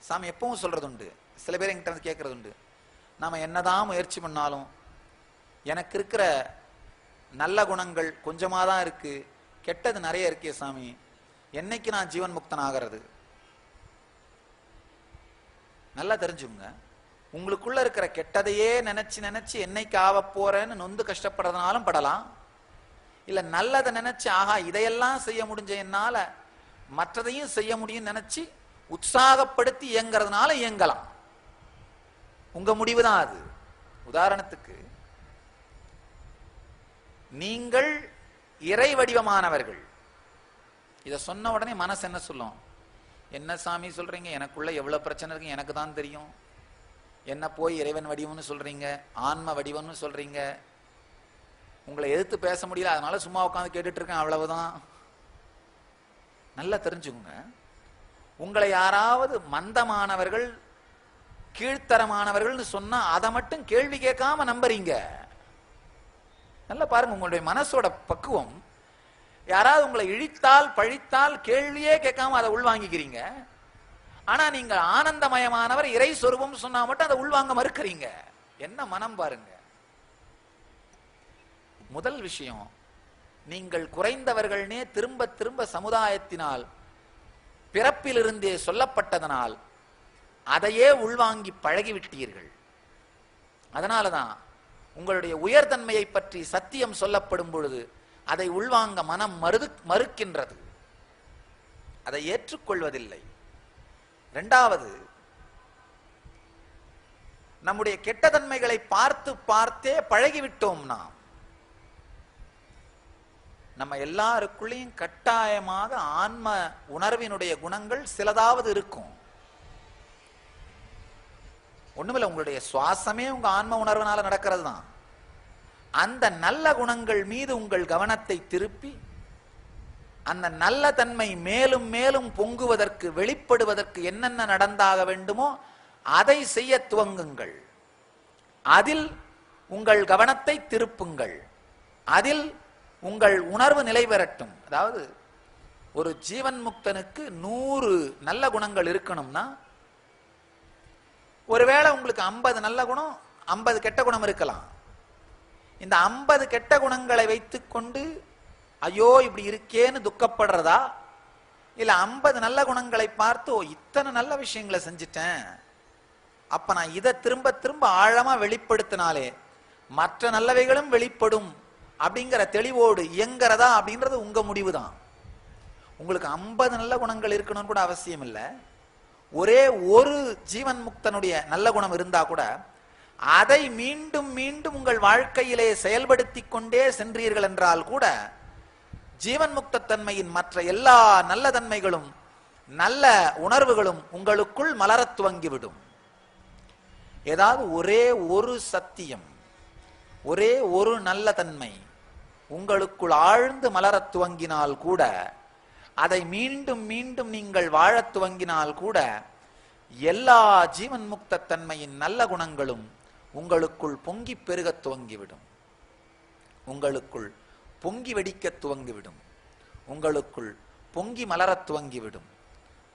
சாமி எப்பவும் சொல்றது உண்டு, சில பேர் என்கிட்ட வந்து கேட்கறது உண்டு, நாம என்னதான் முயற்சி பண்ணாலும் எனக்கு இருக்கிற நல்ல குணங்கள் கொஞ்சமா தான் இருக்கு, கெட்டது நிறைய இருக்கே சாமி, என்னைக்கு நான் ஜீவன் முக்தன் ஆகிறது? நல்லா தெரிஞ்சுங்க, உங்களுக்குள்ள இருக்கிற கெட்டதையே நினைச்சு நினைச்சு என்னைக்கு ஆக போறேன்னு நொந்து கஷ்டப்படுறதுனாலும் படலாம், இல்ல நல்லதை நினைச்சு ஆகா இதையெல்லாம் செய்ய முடிஞ்ச என்னால மற்றதையும் செய்ய முடியும் நினைச்சு உற்சாகப்படுத்தி இயங்கிறதுனால இயங்கலாம். உங்க முடிவுதான் அது. உதாரணத்துக்கு நீங்கள் இறை வடிவமானவர்கள், இத சொன்ன உடனே மனசு என்ன சொல்லும்? என்ன சாமி சொல்றீங்க, எனக்குள்ள எவ்வளவு பிரச்சனை இருக்கு எனக்கு தான் தெரியும், என்ன போய் இறைவன் வடிவம்னு சொல்றீங்க, ஆன்ம வடிவம்னு சொல்றீங்க, உங்களை எதிர்த்து பேச முடியல அதனால சும்மா உட்காந்து கேட்டுட்டு இருக்கேன், அவ்வளவுதான். நல்லா தெரிஞ்சுக்கோங்க, உங்களை யாராவது மந்தமானவர்கள் கீழ்த்தரமானவர்கள் சொன்னா அதை மட்டும் கேள்வி கேட்காம நம்புறீங்க. நல்லா பாருங்க, உங்களுடைய மனசோட பக்குவம். யாராவது உங்களை இழித்தால் பழித்தால் கேள்வியே கேட்காம அதை உள்வாங்கிக்கிறீங்க. ஆனா நீங்க ஆனந்தமயமானவர் இறை சொரூபம் சொன்னா மட்டும் அதை உள்வாங்க மறுக்கிறீங்க. என்ன மனம் பாருங்க. முதல் விஷயம், நீங்கள் குறைந்தவர்கள்னே திரும்ப திரும்ப சமுதாயத்தினால் பிறப்பிலிருந்தே சொல்லப்பட்டதனால் அதையே உள்வாங்கி பழகிவிட்டீர்கள். அதனாலதான் உங்களுடைய உயர்தன்மையை பற்றி சத்தியம் சொல்லப்படும் பொழுது அதை உள்வாங்க மனம் மறுக்கின்றது, அதை ஏற்றுக்கொள்வதில்லை. இரண்டாவது, நம்முடைய கெட்ட தன்மைகளை பார்த்து பார்த்தே பழகிவிட்டோம். நம்ம எல்லாருக்குள்ளேயும் கட்டாயமாக ஆன்ம உணர்வினுடைய குணங்கள் சிலதாவது இருக்கும். ஒண்ணுமில்ல, உங்களுடைய சுவாசமே உங்க ஆன்ம உணர்வுனால நடக்கிறது தான். அந்த நல்ல குணங்கள் மீது உங்கள் கவனத்தை திருப்பி அந்த நல்ல தன்மை மேலும் மேலும் பொங்குவதற்கு வெளிப்படுவதற்கு என்னென்ன நடந்தாக வேண்டுமோ அதை செய்ய துவங்குங்கள். அதில் உங்கள் கவனத்தை திருப்புங்கள், அதில் உங்கள் உணர்வு நிலை பெறட்டும். அதாவது ஒரு ஜீவன் முக்தனுக்கு 100 நல்ல குணங்கள் இருக்கணும்னா ஒருவேளை உங்களுக்கு 50 நல்ல குணம் 50 கெட்ட குணம் இருக்கலாம். இந்த 50 கெட்ட குணங்களை வைத்துக் கொண்டு ஐயோ இப்படி இருக்கேன்னு துக்கப்படுறதா, இல்ல 50 நல்ல குணங்களை பார்த்து இத்தனை நல்ல விஷயங்களை செஞ்சிட்டேன், அப்ப நான் இதை திரும்ப திரும்ப ஆழமா வெளிப்படுத்தினாலே மற்ற நல்லவைகளும் வெளிப்படும் அப்படிங்கிற தெளிவோடு இயங்கிறதா அப்படின்றது உங்க முடிவு தான். உங்களுக்கு 50 நல்ல குணங்கள் இருக்கணும்னு கூட அவசியம் இல்லை. ஒரே ஒரு ஜீவன் முக்தனுடைய நல்ல குணம் இருந்தா கூட அதை மீண்டும் மீண்டும் உங்கள் வாழ்க்கையிலே செயல்படுத்தி கொண்டே சென்றீர்கள் என்றால் கூட ஜீவன் முக்த தன்மையின் மற்ற எல்லா நல்ல தன்மைகளும் நல்ல உணர்வுகளும் உங்களுக்குள் மலரத் துவங்கிவிடும். ஏதாவது ஒரே ஒரு சத்தியம், ஒரே ஒரு நல்ல தன்மை உங்களுக்குள் ஆழ்ந்து மலரத் துவங்கினால் கூட, அதை மீண்டும் மீண்டும் நீங்கள் வாழத் துவங்கினால் கூட எல்லா ஜீவன் முக்த தன்மையின் நல்ல குணங்களும் உங்களுக்குள் பொங்கி பெருக துவங்கிவிடும், உங்களுக்குள் பொங்கி வெடிக்க துவங்கிவிடும், உங்களுக்குள் பொங்கி மலரத் துவங்கிவிடும்,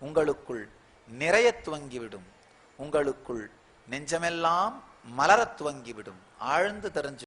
உங்களுக்குள் நிறைய துவங்கிவிடும், உங்களுக்குள் நெஞ்சமெல்லாம் மலரத் துவங்கிவிடும். ஆழ்ந்து தெரிஞ்சு